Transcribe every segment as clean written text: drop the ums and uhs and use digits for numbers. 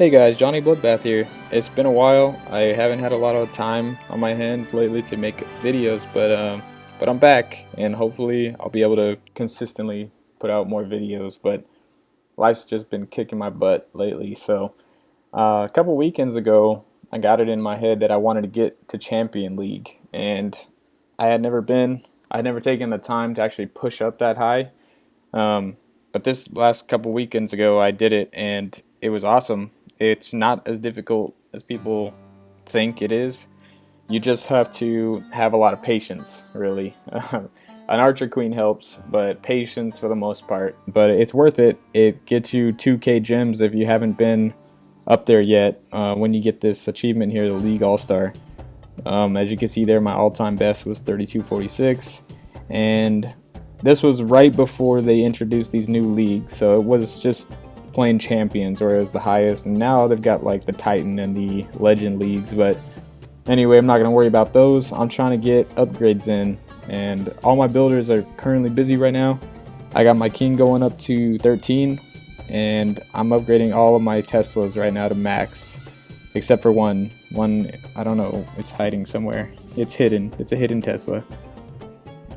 Hey guys, Johnny Bloodbath here. It's been a while. I haven't had a lot of time on my hands lately to make videos, but I'm back, and hopefully I'll be able to consistently put out more videos. But life's just been kicking my butt lately. So a couple weekends ago, I got it in my head that I wanted to get to Champion League, and I had never taken the time to actually push up that high. But this last couple weekends ago, I did it, and it was awesome. It's not as difficult as people think it is. You just have to have a lot of patience, really. An Archer Queen helps, but patience for the most part. But it's worth it. It gets you 2K gems if you haven't been up there yet. When you get this achievement here, the League All-Star. As you can see there, my all-time best was 3246. And this was right before they introduced these new leagues. So it was just plain champions, where it was the highest, and now they've got like the Titan and the Legend leagues. But anyway, I'm not going to worry about those. I'm trying to get upgrades in, and all my builders are currently busy right now. I got my King going up to 13, and I'm upgrading all of my Teslas right now to max, except for one. I don't know, it's hiding somewhere. It's hidden. It's a hidden Tesla.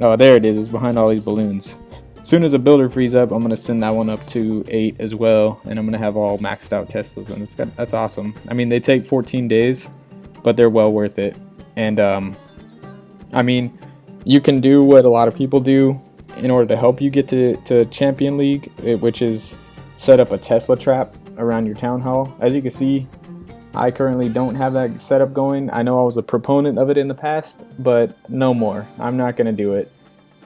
Oh, there it is. It's behind all these balloons. As soon as a builder frees up, I'm going to send that one up to 8 as well, and I'm going to have all maxed out Teslas, and that's awesome. I mean, they take 14 days, but they're well worth it. And I mean, you can do what a lot of people do in order to help you get to Champion League, which is set up a Tesla trap around your town hall. As you can see, I currently don't have that setup going. I know I was a proponent of it in the past, but no more. I'm not going to do it.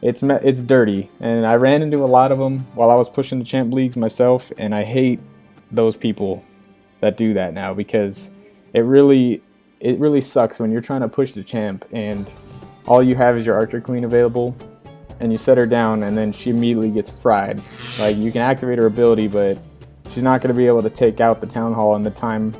It's dirty, and I ran into a lot of them while I was pushing the champ leagues myself, and I hate those people that do that now, because it really sucks when you're trying to push the champ and all you have is your Archer Queen available, and you set her down and then she immediately gets fried. Like, you can activate her ability, but she's not going to be able to take out the town hall in the time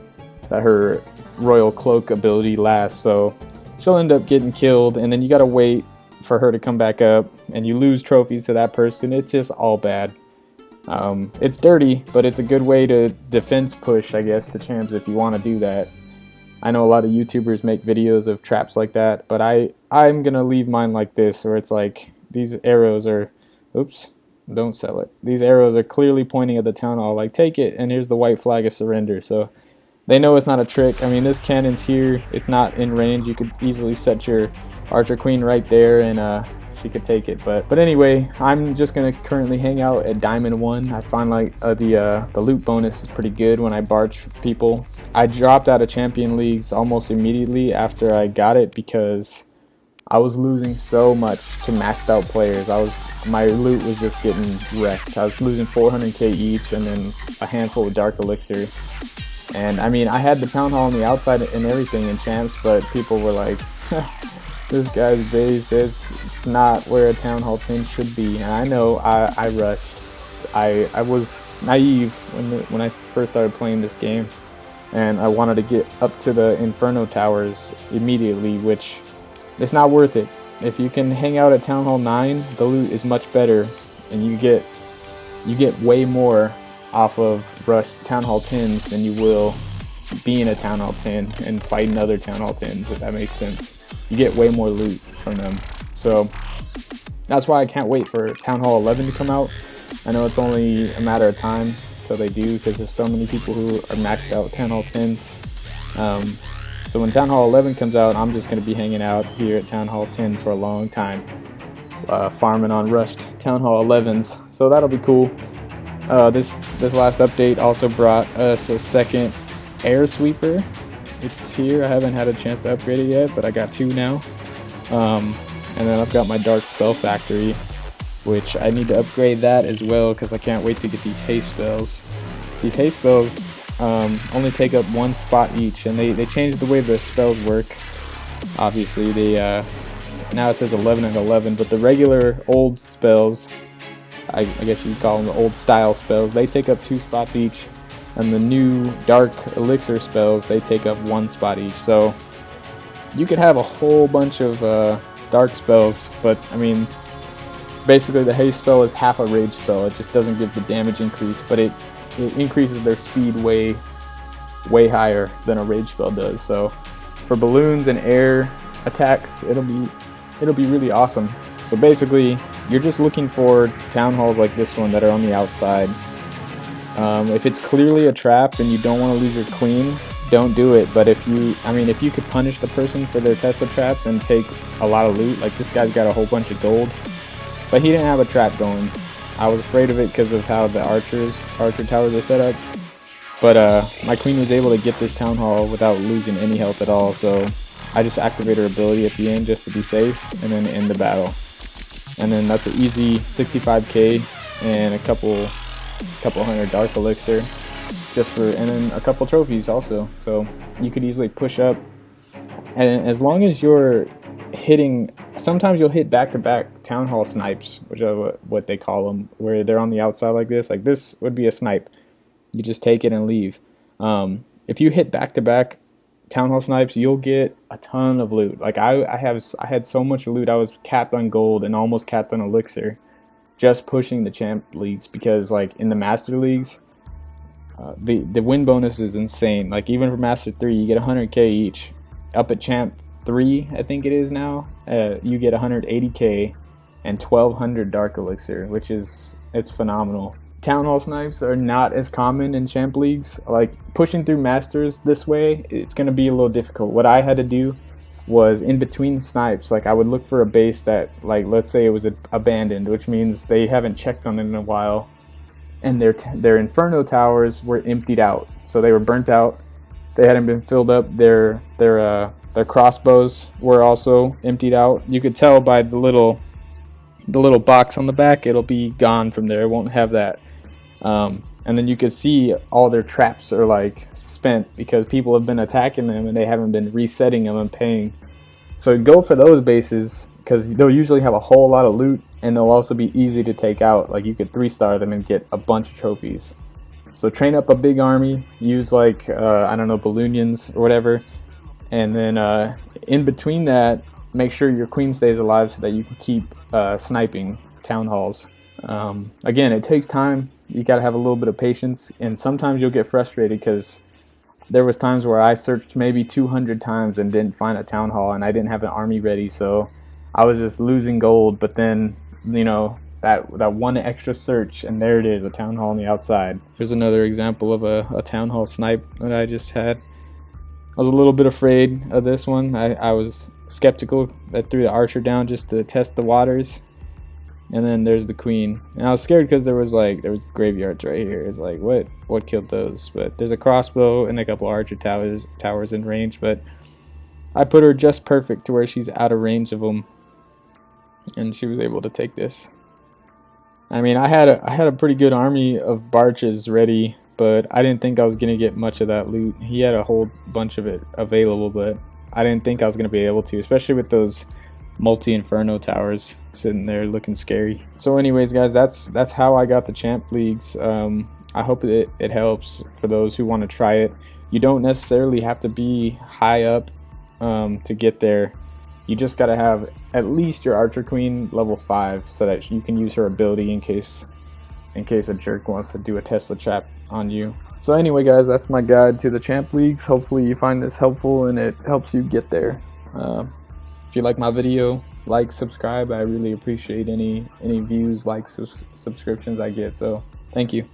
that her Royal Cloak ability lasts, so she'll end up getting killed, and then you gotta wait for her to come back up, and you lose trophies to that person. It's just all bad. It's dirty, but it's a good way to defense push, I guess, to champs if you want to do that. I know a lot of YouTubers make videos of traps like that, but I'm gonna leave mine like this, where it's like these arrows are, oops, don't sell it. These arrows are clearly pointing at the town hall, like, take it, and here's the white flag of surrender. So they know it's not a trick. I mean, this cannon's here. It's not in range. You could easily set your Archer Queen right there, and she could take it. But anyway, I'm just gonna currently hang out at Diamond 1. I find like the loot bonus is pretty good when I barge people. I dropped out of Champion Leagues almost immediately after I got it, because I was losing so much to maxed out players. My loot was just getting wrecked. I was losing 400k each, and then a handful of Dark Elixir. And I mean, I had the town hall on the outside and everything in champs, but people were like, this guy's base, it's not where a town hall 10 should be. And I know, I rushed. I was naive when I first started playing this game, and I wanted to get up to the Inferno Towers immediately, which it's not worth it. If you can hang out at Town Hall 9, the loot is much better, and you get way more off of rush Town Hall 10s than you will being a Town Hall 10 and fighting other Town Hall 10s, if that makes sense. You get way more loot from them. So that's why I can't wait for Town Hall 11 to come out. I know it's only a matter of time till they do, because there's so many people who are maxed out Town Hall 10s. So when Town Hall 11 comes out, I'm just going to be hanging out here at Town Hall 10 for a long time, farming on rushed Town Hall 11s. So that'll be cool. This last update also brought us a second air sweeper. It's here. I haven't had a chance to upgrade it yet, but I got 2 now. And then I've got my Dark Spell Factory, which I need to upgrade that as well, because I can't wait to get these haste spells. These haste spells only take up 1 spot each, and they changed the way the spells work. Obviously, now it says 11 and 11, but the regular old spells, I guess you'd call them the old style spells, they take up 2 spots each, and the new Dark Elixir spells, they take up 1 spot each. So you could have a whole bunch of dark spells, but I mean, basically the haste spell is half a rage spell. It just doesn't give the damage increase, but it increases their speed way way higher than a rage spell does. So for balloons and air attacks, it'll be really awesome. So basically, you're just looking for town halls like this one that are on the outside. If it's clearly a trap and you don't want to lose your queen, don't do it. But if you could punish the person for their Tesla traps and take a lot of loot, like this guy's got a whole bunch of gold, but he didn't have a trap going. I was afraid of it because of how the archer towers are set up. But my queen was able to get this town hall without losing any health at all, so I just activate her ability at the end just to be safe, and then end the battle. And then that's an easy 65k and a couple hundred dark elixir, and then a couple trophies also. So you could easily push up, and as long as you're hitting, sometimes you'll hit back-to-back town hall snipes, which are what they call them, where they're on the outside like this. Like this would be a snipe. You just take it and leave. If you hit back-to-back town hall snipes, you'll get a ton of loot. Like I had so much loot. I was capped on gold and almost capped on elixir, just pushing the champ leagues, because like in the master leagues, the win bonus is insane. Like even for master 3, you get 100k each. Up at champ 3, I think it is now, you get 180k and 1200 dark elixir, which is, it's phenomenal. Town hall snipes are not as common in champ leagues. Like pushing through masters this way, it's going to be a little difficult. What I had to do was in between snipes, like I would look for a base that, like let's say it was abandoned, which means they haven't checked on it in a while, and their inferno towers were emptied out, so they were burnt out. They hadn't been filled up. Their crossbows were also emptied out. You could tell by the little box on the back, it'll be gone from there. It won't have that. And then you could see all their traps are like spent because people have been attacking them and they haven't been resetting them and paying. So go for those bases because they'll usually have a whole lot of loot, and they'll also be easy to take out. Like you could 3-star them and get a bunch of trophies. So train up a big army, use like, I don't know, balloonians or whatever. And then in between that, make sure your queen stays alive so that you can keep sniping town halls. Again, it takes time. You got to have a little bit of patience, and sometimes you'll get frustrated because there was times where I searched maybe 200 times and didn't find a town hall, and I didn't have an army ready, so I was just losing gold. But then, you know, that one extra search, and there it is, a town hall on the outside. Here's another example of a town hall snipe that I just had. I was a little bit afraid of this one. I was skeptical. I threw the archer down just to test the waters, and then there's the queen. And I was scared because there was graveyards right here. It's like, what killed those? But there's a crossbow and a couple archer towers in range. But I put her just perfect to where she's out of range of them, and she was able to take this. I mean, I had a pretty good army of Barches ready, but I didn't think I was gonna get much of that loot. He had a whole bunch of it available, but I didn't think I was gonna be able to, especially with those multi-inferno towers sitting there looking scary. So anyways guys, that's how I got the champ leagues. I hope it helps for those who want to try it. You don't necessarily have to be high up to get there. You just got to have at least your archer queen level 5 so that you can use her ability in case a jerk wants to do a Tesla trap on you. So anyway guys, that's my guide to the champ leagues. Hopefully you find this helpful and it helps you get there. If you like my video, like, subscribe. I really appreciate any views, likes, subscriptions I get. So thank you.